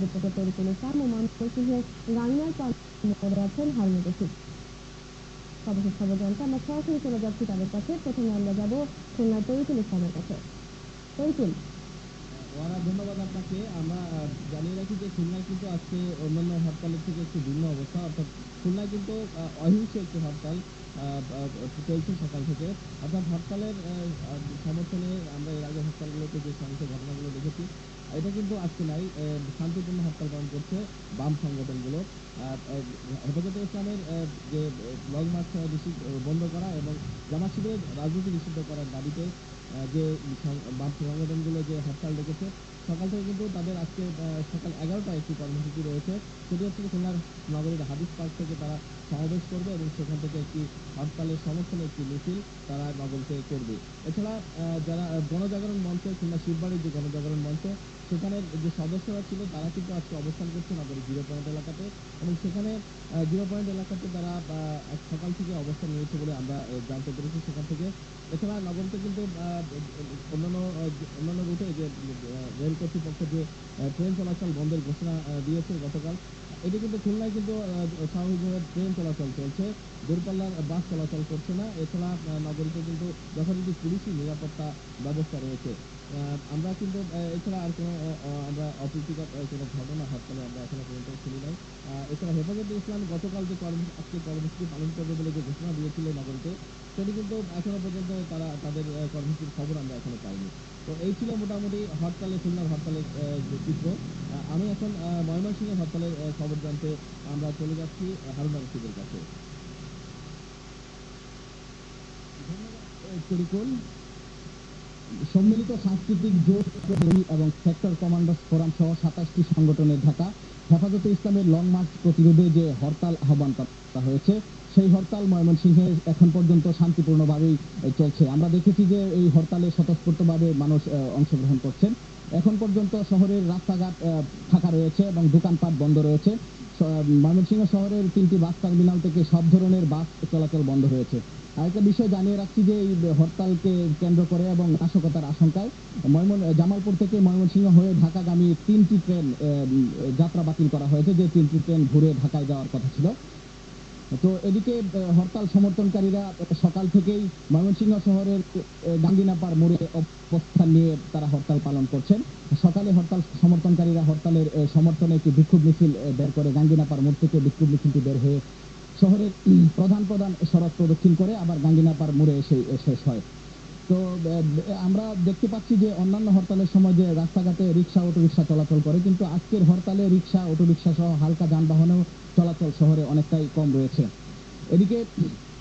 Reporter Tarikul ইসলাম ও ময়মনসিংহের রাঙ্গার মোড়ে আছেন হারুনুর রশিদ। সর্বশেষ খবর জানতে আমরা সরাসরি চলে যাচ্ছি তাদের কাছে। প্রথমে আমরা যাব খুলনার তরিকুল ইসলামের কাছে। তরিকুল, ধন্যবাদ আপনাকে। আমরা জানিয়ে রাখি যে খুলনায় কিন্তু আজকে অন্যান্য হরতালের থেকে একটু ভিন্ন অবস্থা, অর্থাৎ খুলনায় কিন্তু অহিংস একটি হরতাল চলছে সকাল থেকে। অর্থাৎ হরতালের সমর্থনে আমরা এর আগে হরতালগুলোতে যে সহিংস ঘটনাগুলো দেখেছি, এটা কিন্তু আজকে নাই। শান্তিপূর্ণ হরতাল পালন করছে বাম সংগঠনগুলো। হেফাজতে ইসলামের যে লং মার্চ বন্ধ করা এবং জামাত শিবিরের রাজনীতি নিষিদ্ধ করার দাবিতে যে বাম সংগঠনগুলো যে হরতাল ডেকেছে, সকাল থেকে কিন্তু তাদের আজকে সকাল 11টায় একটি কর্মসূচি রয়েছে। সেটি হচ্ছে খুলনার নগরীর হাদিস পার্ক থেকে তারা সমাবেশ করবে এবং সেখান থেকে একটি হরতালের সমর্থনে একটি মিছিল তারা নগরীতে করবে। এছাড়া যারা গণজাগরণ মঞ্চ, খুলনা শিববাড়ির যে গণজাগরণ মঞ্চ, সেখানের যে সদস্যরা ছিল তারা কিন্তু আজকে অবস্থান করছে নগরীর 0 পয়েন্ট এলাকাতে, এবং সেখানে 0 পয়েন্ট এলাকাতে তারা সকাল থেকে অবস্থান নিয়েছে বলে আমরা জানতে পেরেছি সেখান থেকে। এছাড়া নগরীতে কিন্তু অন্যান্য রুটে যে রেল কর্তৃপক্ষ যে ট্রেন চলাচল বন্ধের ঘোষণা দিয়েছে গতকাল, এটি কিন্তু খুলনায় কিন্তু স্বাভাবিকভাবে ট্রেন চলাচল চলছে, দূরপাল্লার বাস চলাচল করছে না। এছাড়া নগরীতে কিন্তু যথারীতি পুলিশি নিরাপত্তা ব্যবস্থা রয়েছে। আমরা কিন্তু এছাড়া আর কোনো আমরা অপ্রীতিকর কোনো ঘটনা হরতালে আমরা এখনো পর্যন্ত শুনি নাই। এছাড়া হেফাজতে ইসলাম গতকাল যে আজকে কর্মসূচি পালন করবে বলে যে ঘোষণা দিয়েছিল নগরীতে, সেটি কিন্তু এখনো পর্যন্ত তারা তাদের কর্মসূচির খবর আমরা এখনো পাইনি। তো এই ছিল মোটামুটি খুলনার হরতালের যে চিত্র। আমি এখন ময়মনসিংহের হরতালের খবর জানতে আমরা চলে যাচ্ছি হারুনুর রশিদের কাছে। ধন্যবাদ। সম্মিলিত সাংস্কৃতিক জোট এবং সেক্টর কমান্ডার্স ফোরাম সহ 27টি সংগঠনের ঢাকা হেফাজতে ইসলামের লং মার্চ প্রতিরোধে যে হরতাল আহ্বান করা হয়েছে, সেই হরতাল ময়মনসিংহে এখন পর্যন্ত শান্তিপূর্ণভাবেই চলছে। আমরা দেখেছি যে এই হরতালে স্বতঃস্ফূর্তভাবে মানুষ অংশগ্রহণ করছেন। এখন পর্যন্ত শহরের রাস্তাঘাট ফাঁকা রয়েছে এবং দোকানপাট বন্ধ রয়েছে। ময়মনসিংহ শহরের 3টি বাস টার্মিনাল থেকে সব ধরনের বাস চলাচল বন্ধ রয়েছে। আরেকটা বিষয় জানিয়ে রাখছি যে এই হরতালকে কেন্দ্র করে এবং নাশকতার আশঙ্কায় জামালপুর থেকে ময়মনসিংহ হয়ে ঢাকাগামী 3টি ট্রেন যাত্রা বাতিল করা হয়েছে, যে 3টি ট্রেন ঘুরে ঢাকায় যাওয়ার কথা ছিল। তো এদিকে হরতাল সমর্থনকারীরা সকাল থেকেই ময়মনসিংহ শহরের গাঙ্গিনাপাড় মোড়ে অবস্থান নিয়ে তারা হরতাল পালন করছেন। সকালে হরতাল সমর্থনকারীরা হরতালের সমর্থনে একটি বিক্ষোভ মিছিল বের করে গাঙ্গিনাপাড় মোড় থেকে বিক্ষোভ মিছিলটি বের হয়ে শহরের প্রধান সড়ক প্রদক্ষিণ করে আবার গাঙ্গিনাপাড় মোড়ে এসে শেষ হয়। তো আমরা দেখতে পাচ্ছি যে অন্যান্য হরতালের সময় যে রাস্তাঘাটে রিক্সা অটোরিক্সা চলাচল করে, কিন্তু আজকের হরতালে রিক্সা অটোরিক্সা সহ হালকা যানবাহনেও চলাচল শহরে অনেকটাই কম রয়েছে। এদিকে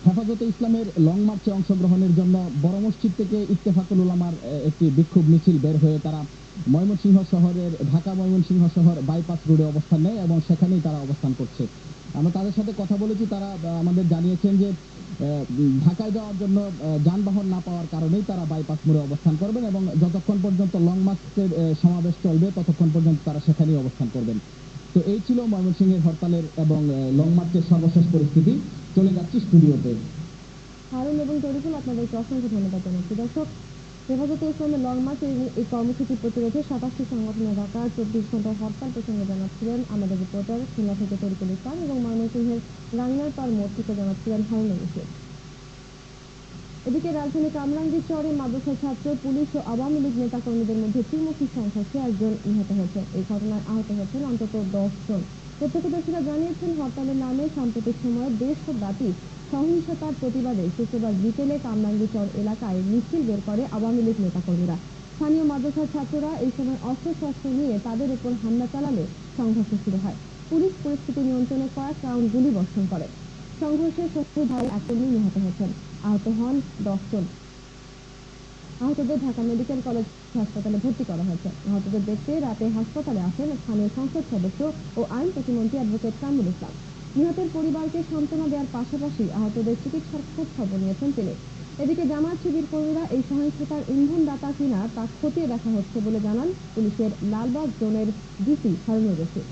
হেফাজতে ইসলামের লং মার্চে অংশগ্রহণের জন্য বড় মসজিদ থেকে ইত্তেফাকুল উলামার একটি বিক্ষোভ মিছিল বের হয়ে তারা ঢাকা ময়মনসিংহ শহর বাইপাস রোডে অবস্থান নেয় এবং সেখানেই তারা অবস্থান করছে। আমরা তাদের সাথে কথা বলেছি, তারা আমাদের জানিয়েছেন যে ঢাকায় যাওয়ার জন্য যানবাহন না পাওয়ার কারণেই তারা বাইপাস মোড়ে অবস্থান করবেন এবং যতক্ষণ পর্যন্ত লং মার্চের সমাবেশ চলবে ততক্ষণ পর্যন্ত তারা সেখানেই অবস্থান করবেন। তো এই ছিল ময়মনসিংহের হরতালের এবং লং মার্চের সর্বশেষ পরিস্থিতি। চলে যাচ্ছি স্টুডিওতে। হারুন এবং তরিকুল, আপনাদেরকে অসংখ্য ধন্যবাদ জানাচ্ছি। দর্শক, হেফাজতে ইসলামের লং মার্চ এই কর্মসূচি প্রতিরোধে 27টি সংগঠনের ঢাকা 24 ঘন্টার হরতাল প্রসঙ্গে জানাচ্ছিলেন আমাদের রিপোর্টার খুলনা থেকে তরিকুল ইসলাম, এবং ময়মনসিংহের রাঙ্গারপাড় মোড় থেকে জানাচ্ছিলেন হারুনুর রশিদ। এদিকে রাজধানী কামরাঙ্গীর চরে মাদ্রাসা ছাত্র, পুলিশ ও আওয়ামী লীগ নেতা কর্মীদের মধ্যে ত্রিমুখী সংঘর্ষে 1 জন নিহত হয়েছে। এই ঘটনায় আহত হয়েছেন অন্তত 10 জন। প্রত্যক্ষদর্শীরা জানিয়েছেন, হরতালের নামে সাম্প্রতিক সময়ে দেশব্যাপী সহিংসতার প্রতিবাদে শুক্রবার বিকেলে কামরাঙ্গীচর এলাকায় মিছিল বের করে আওয়ামী লীগ নেতাকর্মীরা। স্থানীয় মাদ্রাসার ছাত্ররা এই সময় অস্ত্রশস্ত্র নিয়ে তাদের উপর হামলা চালালে সংঘর্ষ শুরু হয়। পুলিশ পরিস্থিতি নিয়ন্ত্রণে কয়েক রাউন্ড গুলি বর্ষণ করে। সংঘর্ষে শত্রু ভাই 1 কর্মী নিহত হয়েছেন, আহত হন 10 জন। আহতদের ঢাকা মেডিকেল কলেজ হাসপাতালে ভর্তি করা হয়েছে। আহতদের দেখতে রাতে হাসপাতালে আসেন স্থানীয় সংসদ সদস্য ও আইন প্রতিমন্ত্রী অ্যাডভোকেট কামরুল ইসলাম। নিহতের পরিবারকে সান্ত্বনা দেওয়ার পাশাপাশি আহতদের চিকিৎসার খোঁজ খবর নিয়েছেন তিনি। এদিকে জামাত শিবির কর্মীরা এই সহিংসতার ইন্ধনদাতা কিনা তা খতিয়ে দেখা হচ্ছে বলে জানান পুলিশের লালবাগ জোনের ডিসি হারুনুর রশিদ।